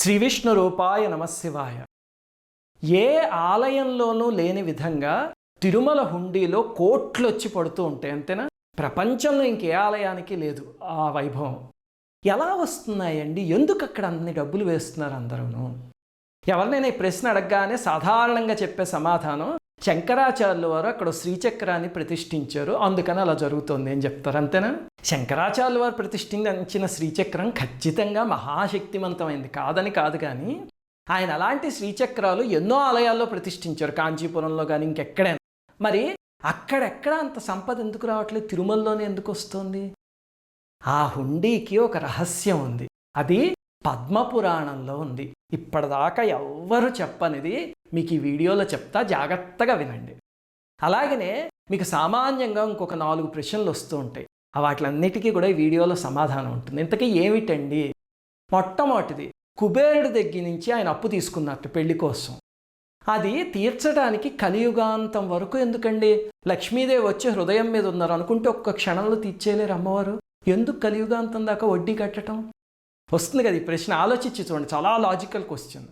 శ్రీ విష్ణు రూపాయ నమశివాయ. ఏ ఆలయంలోనూ లేని విధంగా తిరుమల హుండీలో కోట్లు వచ్చి పడుతూ ఉంటాయి, అంతేనా? ప్రపంచంలో ఇంకే ఆలయానికి లేదు ఆ వైభవం. ఎలా వస్తున్నాయండి? ఎందుకు అక్కడ అన్ని డబ్బులు వేస్తున్నారు అందరూ? ఎవరినైనా ఈ ప్రశ్న అడగగానే సాధారణంగా చెప్పే సమాధానం, శంకరాచార్యుల వారు అక్కడ శ్రీచక్రాన్ని ప్రతిష్ఠించారు, అందుకని అలా జరుగుతుంది అని చెప్తారు, అంతేనా? శంకరాచార్యుల వారు ప్రతిష్ఠించిన శ్రీచక్రం ఖచ్చితంగా మహాశక్తివంతమైంది, కాదని కాదు. కానీ ఆయన అలాంటి శ్రీచక్రాలు ఎన్నో ఆలయాల్లో ప్రతిష్ఠించారు, కాంచీపురంలో కానీ ఇంకెక్కడైనా. మరి అక్కడెక్కడ అంత సంపద ఎందుకు రావట్లేదు? తిరుమలలోనే ఎందుకు వస్తుంది? ఆ హుండీకి ఒక రహస్యం ఉంది, అది పద్మపురాణంలో ఉంది. ఇప్పటిదాకా ఎవ్వరు చెప్పనిది మీకు ఈ వీడియోలో చెప్తా, జాగ్రత్తగా వినండి. అలాగనే మీకు సామాన్యంగా ఇంకొక 4 ప్రశ్నలు వస్తూ ఉంటాయి, వాటిలన్నిటికీ కూడా ఈ వీడియోలో సమాధానం ఉంటుంది. ఇంతకీ ఏమిటండి? మొట్టమొదటిది, కుబేరుడి దగ్గర నుంచి ఆయన అప్పు తీసుకున్నట్టు పెళ్లి కోసం. అది తీర్చడానికి కలియుగాంతం వరకు ఎందుకండి? లక్ష్మీదేవి వచ్చి హృదయం మీద ఉన్నారు అనుకుంటే ఒక్క క్షణంలో తీర్చేయలేరు అమ్మవారు. ఎందుకు కలియుగాంతం దాకా వడ్డీ కట్టడం? వస్తుంది కదా ఈ ప్రశ్న, ఆలోచించి చూడండి, చాలా లాజికల్ క్వశ్చన్.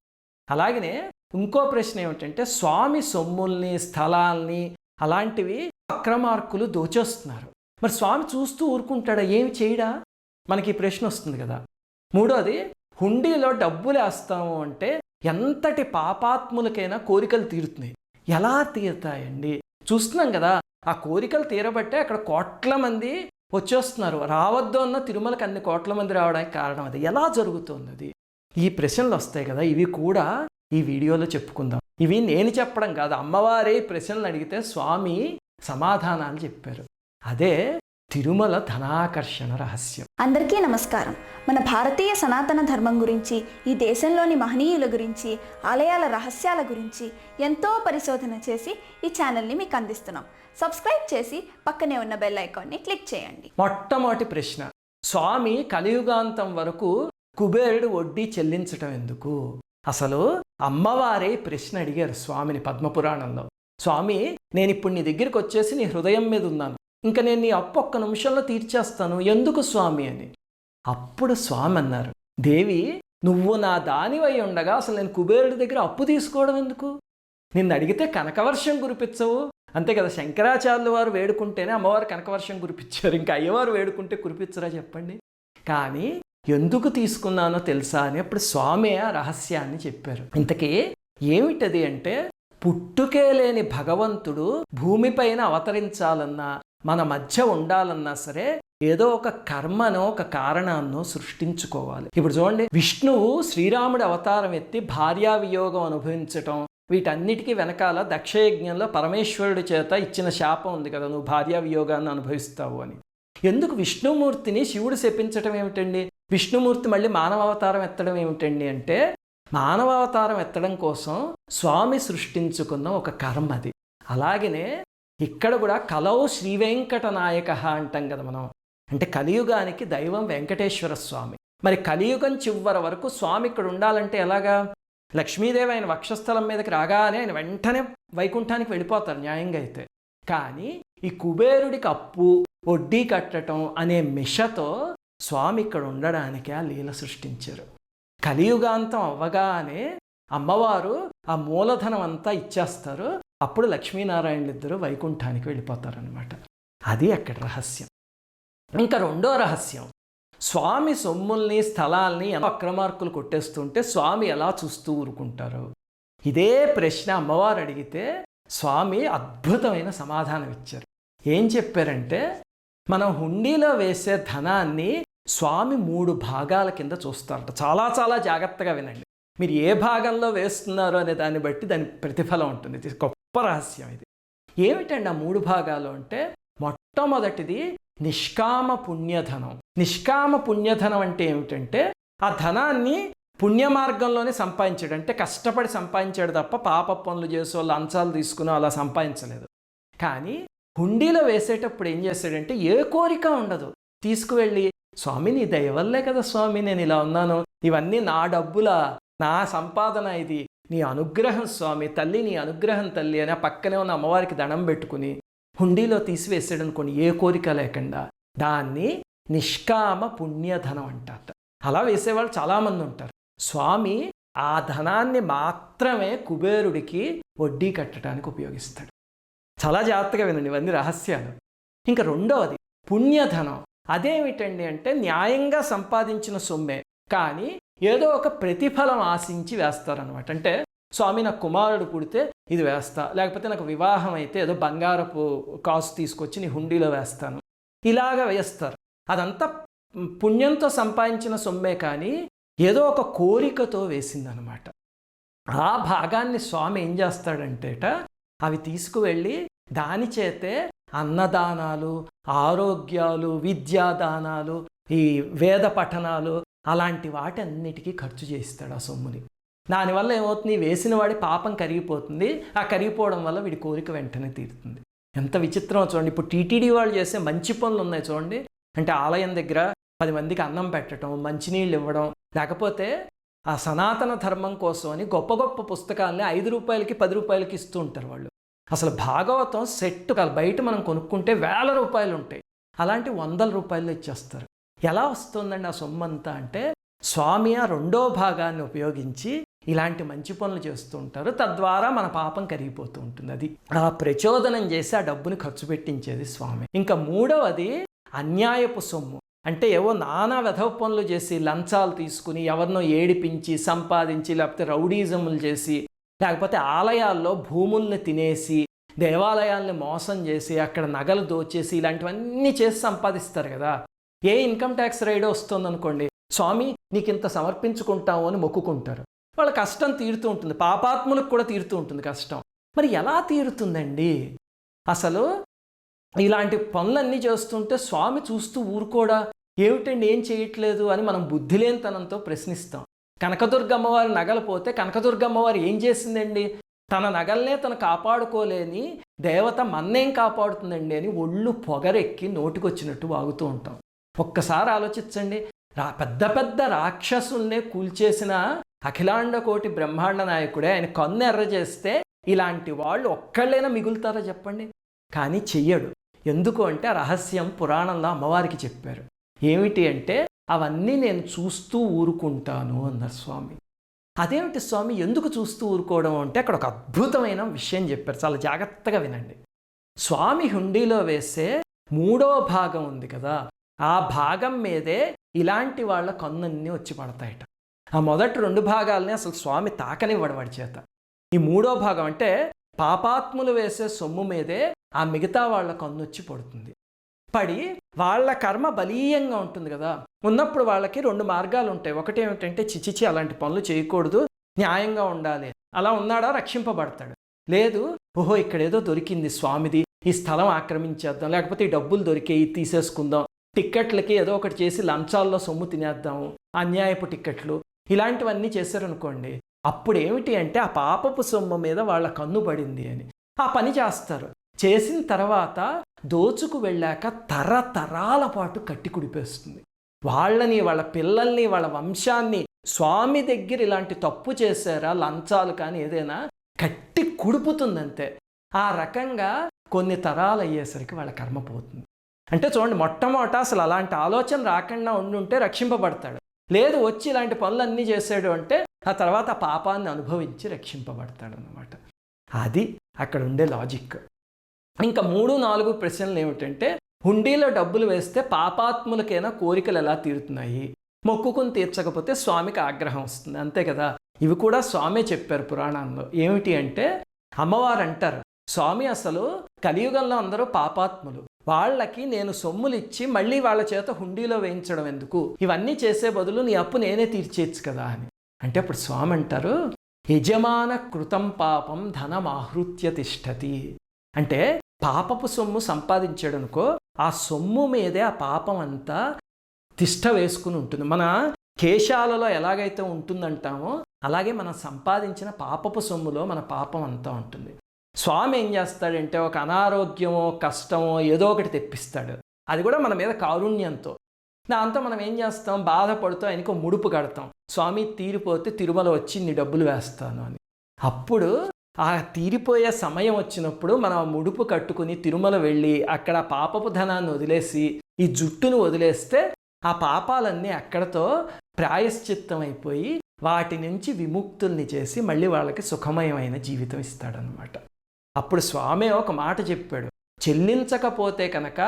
అలాగనే ఇంకో ప్రశ్న ఏమిటంటే, స్వామి సొమ్ముల్ని స్థలాల్ని అలాంటివి అక్రమార్కులు దోచేస్తున్నారు, మరి స్వామి చూస్తూ ఊరుకుంటాడా? ఏమి చేయడా? మనకి ఈ ప్రశ్న వస్తుంది కదా. మూడోది, హుండీలో డబ్బులు వేస్తాము అంటే ఎంతటి పాపాత్ములకైనా కోరికలు తీరుతున్నాయి. ఎలా తీరుతాయండి? చూస్తున్నాం కదా, ఆ కోరికలు తీరబట్టే అక్కడ కోట్ల మంది వచ్చేస్తున్నారు. రావద్దు అన్న తిరుమలకి అన్ని కోట్ల మంది రావడానికి కారణం అది. ఎలా జరుగుతుంది అది? ఈ ప్రశ్నలు వస్తాయి కదా, ఇవి కూడా ఈ వీడియోలో చెప్పుకుందాం. ఇవి నేను చెప్పడం కాదు, అమ్మవారే ప్రశ్నలు అడిగితే స్వామి సమాధానాలు చెప్పారు. అదే తిరుమల ధనాకర్షణ రహస్యం. అందరికీ నమస్కారం. మన భారతీయ సనాతన ధర్మం గురించి, ఈ దేశంలోని మహనీయుల గురించి, ఆలయాల రహస్యాల గురించి ఎంతో పరిశోధన చేసి ఈ ఛానల్ని మీకు అందిస్తున్నాం. సబ్స్క్రైబ్ చేసి పక్కనే ఉన్న బెల్ ఐకాన్ని క్లిక్ చేయండి. మొట్టమొదటి ప్రశ్న, స్వామి కలియుగాంతం వరకు కుబేరుడు వడ్డీ చెల్లించటం ఎందుకు? అసలు అమ్మవారే ప్రశ్న అడిగారు స్వామిని పద్మపురాణంలో. స్వామి, నేను ఇప్పుడు నీ దగ్గరికి వచ్చేసి నీ హృదయం మీద ఉన్నాను, ఇంకా నేను నీ అప్పు ఒక్క నిమిషంలో తీర్చేస్తాను, ఎందుకు స్వామి అని. అప్పుడు స్వామి అన్నారు, దేవి, నువ్వు నా దానివై ఉండగా అసలు నేను కుబేరుడి దగ్గర అప్పు తీసుకోవడం ఎందుకు? నిన్ను అడిగితే కనకవర్షం కురిపించవు, అంతే కదా. శంకరాచార్యుల వారు వేడుకుంటేనే అమ్మవారు కనకవర్షం కురిపించారు, ఇంకా అయ్యవారు వేడుకుంటే కురిపించరా చెప్పండి? కానీ ఎందుకు తీసుకున్నానో తెలుసా అని అప్పుడు స్వామి ఆ రహస్యాన్ని చెప్పారు. ఇంతకీ ఏమిటది అంటే, పుట్టుకే లేని భగవంతుడు భూమిపైన అవతరించాలన్నా, మన మధ్య ఉండాలన్నా సరే ఏదో ఒక కర్మనో ఒక కారణాన్నో సృష్టించుకోవాలి. ఇప్పుడు చూడండి, విష్ణువు శ్రీరాముడి అవతారం ఎత్తి భార్యా వియోగం అనుభవించటం, వీటన్నిటికీ వెనకాల దక్షయజ్ఞంలో పరమేశ్వరుడి చేత ఇచ్చిన శాపం ఉంది కదా, నువ్వు భార్యా వియోగాన్ని అనుభవిస్తావు అని. ఎందుకు విష్ణుమూర్తిని శివుడు శపించటం ఏమిటండి? విష్ణుమూర్తి మళ్ళీ మానవ అవతారం ఎత్తడం ఏమిటండి అంటే, మానవ అవతారం ఎత్తడం కోసం స్వామి సృష్టించుకున్న ఒక కర్మ అది. అలాగనే ఇక్కడ కూడా కలౌ శ్రీ వెంకట నాయక అంటాం కదా మనం, అంటే కలియుగానికి దైవం వెంకటేశ్వర స్వామి. మరి కలియుగం చివరి వరకు స్వామి ఇక్కడ ఉండాలంటే ఎలాగా? లక్ష్మీదేవి ఆయన వక్షస్థలం మీదకి రాగానే ఆయన వెంటనే వైకుంఠానికి వెళ్ళిపోతారు న్యాయంగా అయితే. కానీ ఈ కుబేరుడికి అప్పు వడ్డీ కట్టడం అనే మిషతో స్వామి ఇక్కడ ఉండడానికి ఆ లీల సృష్టించారు. కలియుగాంతం అవ్వగానే అమ్మవారు ఆ మూలధనం అంతా ఇచ్చేస్తారు, అప్పుడు లక్ష్మీనారాయణులు ఇద్దరు వైకుంఠానికి వెళ్ళిపోతారనమాట. అది అక్కడ రహస్యం. ఇంకా రెండో రహస్యం, స్వామి సొమ్ముల్ని స్థలాల్ని అక్రమార్కులు కొట్టేస్తుంటే స్వామి ఎలా చూస్తూ ఊరుకుంటారు? ఇదే ప్రశ్న అమ్మవారు అడిగితే స్వామి అద్భుతమైన సమాధానం ఇచ్చారు. ఏం చెప్పారంటే, మనం హుండీలో వేసే ధనాన్ని స్వామి 3 భాగాల కింద చూస్తారట. చాలా చాలా జాగ్రత్తగా వినండి. మీరు ఏ భాగంలో వేస్తున్నారో అనే దాన్ని బట్టి దాని ప్రతిఫలం ఉంటుంది. ఇది గొప్ప రహస్యం. ఇది ఏమిటండి ఆ 3 భాగాలు అంటే, మొట్టమొదటిది నిష్కామ పుణ్యధనం. నిష్కామ పుణ్యధనం అంటే ఏమిటంటే, ఆ ధనాన్ని పుణ్య మార్గంలోనే సంపాదించాడు, అంటే కష్టపడి సంపాదించాడు తప్ప పాప పనులు చేసే వాళ్ళు అంచాలు తీసుకుని అలా సంపాదించలేదు. కానీ హుండీలో వేసేటప్పుడు ఏం చేశాడంటే, ఏ కోరిక ఉండదు, తీసుకువెళ్ళి స్వామి నీ దయ వల్లే కదా స్వామి నేను ఇలా ఉన్నాను, ఇవన్నీ నా డబ్బులా, నా సంపాదన, ఇది నీ అనుగ్రహం స్వామి, తల్లి నీ అనుగ్రహం తల్లి అని ఆ పక్కనే ఉన్న అమ్మవారికి దండం పెట్టుకుని హుండీలో తీసివేసాడు అనుకోండి, ఏ కోరిక లేకుండా, దాన్ని నిష్కామ పుణ్యధనం అంటారు. అలా వేసేవాళ్ళు చాలామంది ఉంటారు. స్వామి ఆ ధనాన్ని మాత్రమే కుబేరుడికి వడ్డీ కట్టడానికి ఉపయోగిస్తాడు. చాలా జాగ్రత్తగా వినండి, ఇవన్నీ రహస్యాలు. ఇంకా రెండవది పుణ్యధనం. అదేమిటండి అంటే న్యాయంగా సంపాదించిన సొమ్మే, కానీ ఏదో ఒక ప్రతిఫలం ఆశించి వేస్తారనమాట. అంటే స్వామి నాకు కుమారుడు పుడితే ఇది వేస్తా, లేకపోతే నాకు వివాహం అయితే ఏదో బంగారపు కాసు తీసుకొచ్చి నీ హుండీలో వేస్తాను, ఇలాగ వేస్తారు. అదంతా పుణ్యంతో సంపాదించిన సొమ్మే, కానీ ఏదో ఒక కోరికతో వేసిందనమాట. ఆ భాగాన్ని స్వామి ఏం చేస్తాడంటేట అవి తీసుకువెళ్ళి దాని చేతే అన్నదానాలు, ఆరోగ్యాలు, విద్యాదానాలు, ఈ వేద పఠనాలు అలాంటి వాటన్నిటికీ ఖర్చు చేయిస్తాడు ఆ సొమ్ముని. దానివల్ల ఏమవుతుంది, వేసిన వాడి పాపం కరిగిపోతుంది. ఆ కరిగిపోవడం వల్ల వీడి కోరిక వెంటనే తీరుతుంది. ఎంత విచిత్రమో చూడండి. ఇప్పుడు టీటీడీ వాళ్ళు చేసే మంచి పనులు ఉన్నాయి చూడండి. అంటే ఆలయం దగ్గర 10 మందికి అన్నం పెట్టడం, మంచినీళ్ళు ఇవ్వడం, లేకపోతే ఆ సనాతన ధర్మం కోసం అని గొప్ప గొప్ప పుస్తకాలని 5 రూపాయలకి 10 రూపాయలకి ఇస్తూ ఉంటారు వాళ్ళు. అసలు భాగవతం సెట్ బయట మనం కొనుక్కుంటే వేల రూపాయలు ఉంటాయి, అలాంటి 100 రూపాయలు ఇచ్చేస్తారు. ఎలా వస్తుందండి ఆ సొమ్మంతా అంటే స్వామి ఆ రెండో భాగాన్ని ఉపయోగించి ఇలాంటి మంచి పనులు చేస్తూ ఉంటారు. తద్వారా మన పాపం కరిగిపోతూ ఉంటుంది. అది ఆ ప్రచోదనం చేసి ఆ డబ్బుని ఖర్చు పెట్టించేది స్వామి. ఇంకా మూడవది అన్యాయపు సొమ్ము. అంటే ఏవో నానా వెధవ పనులు చేసి లంచాలు తీసుకుని ఎవరినో ఏడిపించి సంపాదించి, లేకపోతే రౌడీజములు చేసి, లేకపోతే ఆలయాల్లో భూముల్ని తినేసి, దేవాలయాల్ని మోసం చేసి, అక్కడ నగలు దోచేసి, ఇలాంటివన్నీ చేసి సంపాదిస్తారు కదా. ఏ ఇన్కమ్ ట్యాక్స్ రైడ్ వస్తుందనుకోండి, స్వామి నీకు ఇంత సమర్పించుకుంటాము అని మొక్కుకుంటారు. వాళ్ళ కష్టం తీరుతూ ఉంటుంది, పాపాత్ములకు కూడా తీరుతూ ఉంటుంది కష్టం. మరి ఎలా తీరుతుందండి? అసలు ఇలాంటి పనులన్నీ చేస్తుంటే స్వామి చూస్తూ ఊరుకోడా, ఏమిటండి ఏం చేయట్లేదు అని మనం బుద్ధిలేనితనంతో ప్రశ్నిస్తాం. కనకదుర్గమ్మవారి నగలు పోతే కనకదుర్గమ్మవారు ఏం చేసిందండి? తన నగల్నే తను కాపాడుకోలేని దేవత మన్నేం కాపాడుతుందండి అని ఒళ్ళు పొగరెక్కి నోటికొచ్చినట్టు వాగుతూ ఉంటాం. ఒక్కసారి ఆలోచించండి. పెద్ద పెద్ద రాక్షసుల్నే కూల్చేసిన అఖిలాండ కోటి బ్రహ్మాండ నాయకుడే ఆయన కన్ను ఎర్ర చేస్తే ఇలాంటి వాళ్ళు ఒక్కళ్ళైనా మిగులుతారా చెప్పండి? కానీ చెయ్యడు. ఎందుకు అంటే ఆ రహస్యం పురాణంలో అమ్మవారికి చెప్పారు. ఏమిటి అంటే అవన్నీ నేను చూస్తూ ఊరుకుంటాను అన్నారు స్వామి. అదేమిటి స్వామి, ఎందుకు చూస్తూ ఊరుకోవడం అంటే అక్కడ ఒక అద్భుతమైన విషయం చెప్పారు, చాలా జాగ్రత్తగా వినండి. స్వామి హుండీలో వేసే 3వ భాగం ఉంది కదా, ఆ భాగం మీదే ఇలాంటి వాళ్ళ కన్నున్నీ వచ్చి పడతాయట. ఆ మొదటి 2 భాగాలని అసలు స్వామి తాకనివ్వడు వాడి చేత. ఈ 3వ భాగం అంటే పాపాత్ములు వేసే సొమ్ము మీదే ఆ మిగతా వాళ్ళ కన్ను వచ్చి పడుతుంది. పడి వాళ్ళ కర్మ బలీయంగా ఉంటుంది కదా. ఉన్నప్పుడు వాళ్ళకి 2 మార్గాలు ఉంటాయి. ఒకటి ఏమిటంటే చిచిచి అలాంటి పనులు చేయకూడదు, న్యాయంగా ఉండాలి. అలా ఉన్నాడా రక్షింపబడతాడు. లేదు, ఓహో ఇక్కడేదో దొరికింది స్వామిది, ఈ స్థలం ఆక్రమించేద్దాం, లేకపోతే ఈ డబ్బులు దొరికేయి తీసేసుకుందాం, టిక్కెట్లకి ఏదో ఒకటి చేసి లంచాల్లో సొమ్ము తినేద్దాము, అన్యాయపు టిక్కెట్లు, ఇలాంటివన్నీ చేశారనుకోండి, అప్పుడు ఏమిటి అంటే ఆ పాపపు సొమ్ము మీద వాళ్ళ కన్ను పడింది అని ఆ పని చేస్తారు. చేసిన తర్వాత దోచుకు వెళ్ళాక తరతరాల పాటు కట్టి కుడిపేస్తుంది. వాళ్ళని, వాళ్ళ పిల్లల్ని, వాళ్ళ వంశాన్ని స్వామి దగ్గర ఇలాంటి తప్పు చేశారా, లంచాలు కానీ ఏదైనా కట్టి కుడుపుతుందంతే. ఆ రకంగా కొన్ని తరాలు అయ్యేసరికి వాళ్ళ కర్మ పోతుంది. అంటే చూడండి, మొట్టమొదట అసలు అలాంటి ఆలోచన రాకుండా ఉండుంటే రక్షింపబడతాడు. లేదు, వచ్చి ఇలాంటి పనులన్నీ చేశాడు అంటే ఆ తర్వాత ఆ పాపాన్ని అనుభవించి రక్షింపబడతాడు అన్నమాట. అది అక్కడ ఉండే లాజిక్. ఇంకా 3, 4 ప్రశ్నలు ఏమిటంటే, హుండీలో డబ్బులు వేస్తే పాపాత్ములకైనా కోరికలు ఎలా తీరుతున్నాయి, మొక్కుకుని తీర్చకపోతే స్వామికి ఆగ్రహం వస్తుంది, అంతే కదా. ఇవి కూడా స్వామే చెప్పారు పురాణంలో. ఏమిటి అంటే అమ్మవారు అంటారు, స్వామి అసలు కలియుగంలో అందరూ పాపాత్ములు, వాళ్ళకి నేను సొమ్ములు ఇచ్చి మళ్ళీ వాళ్ళ చేత హుండీలో వేయించడం ఎందుకు, ఇవన్నీ చేసే బదులు నీ అప్పు నేనే తీర్చేయచ్చు కదా అని. అంటే అప్పుడు స్వామి అంటారు, యజమాన కృతం పాపం ధనమాహృత్య తిష్టతి. అంటే పాపపు సొమ్ము సంపాదించాడు అనుకో, ఆ సొమ్ము మీదే ఆ పాపం అంతా తిష్ట వేసుకుని ఉంటుంది. మన కేశాలలో ఎలాగైతే ఉంటుందంటామో అలాగే మనం సంపాదించిన పాపపు సొమ్ములో మన పాపం అంతా ఉంటుంది. స్వామి ఏం చేస్తాడంటే ఒక అనారోగ్యమో కష్టమో ఏదో ఒకటి తెప్పిస్తాడు, అది కూడా మన మీద కారుణ్యంతో. దాంతో మనం ఏం చేస్తాం, బాధపడుతూ ఆయనకు ముడుపు కడతాం, స్వామి తీరిపోతే తిరుమల వచ్చి నీ డబ్బులు వేస్తాను అని. అప్పుడు ఆ తీరిపోయే సమయం వచ్చినప్పుడు మనం ఆ ముడుపు కట్టుకుని తిరుమల వెళ్ళి అక్కడ పాపపు ధనాన్ని వదిలేసి ఈ జుట్టును వదిలేస్తే ఆ పాపాలన్నీ అక్కడతో ప్రాయశ్చిత్తం అయిపోయి వాటి నుంచి విముక్తుల్ని చేసి మళ్ళీ వాళ్ళకి సుఖమయమైన జీవితం ఇస్తాడనమాట. అప్పుడు స్వామి ఒక మాట చెప్పాడు, చెల్లించకపోతే కనుక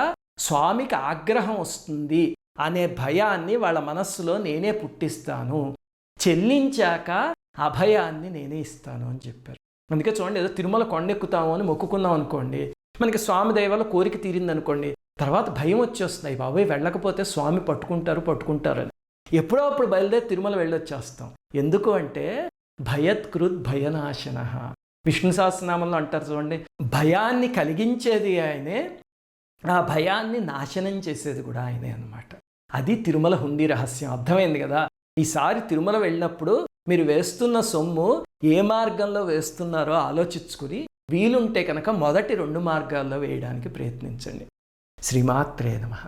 స్వామికి ఆగ్రహం వస్తుంది అనే భయాన్ని వాళ్ళ మనస్సులో నేనే పుట్టిస్తాను, చెల్లించాక అభయాన్ని నేనే ఇస్తాను అని చెప్పారు. అందుకే చూడండి, ఏదో తిరుమల కొండెక్కుతాము అని మొక్కుకున్నాం అనుకోండి, మనకి స్వామి దయ వల్ల కోరిక తీరిందనుకోండి, తర్వాత భయం వచ్చేస్తుంది, బాబాయ్ వెళ్ళకపోతే స్వామి పట్టుకుంటారని. ఎప్పుడో అప్పుడు బయలుదేరి తిరుమల వెళ్ళొచ్చేస్తాం. ఎందుకు అంటే భయత్కృత్ భయనాశన. విష్ణు సహస్రనామంలో అంటారు చూడండి, భయాన్ని కలిగించేది ఆయనే, ఆ భయాన్ని నాశనం చేసేది కూడా ఆయనే అన్నమాట. అది తిరుమల హుండీ రహస్యం. అర్థమైంది కదా? ఈసారి తిరుమల వెళ్ళినప్పుడు మీరు వేస్తున్న సొమ్ము ఏ మార్గంలో వేస్తున్నారో ఆలోచించుకుని వీలుంటే కనుక మొదటి 2 మార్గాల్లో వేయడానికి ప్రయత్నించండి. శ్రీమాత్రే నమః.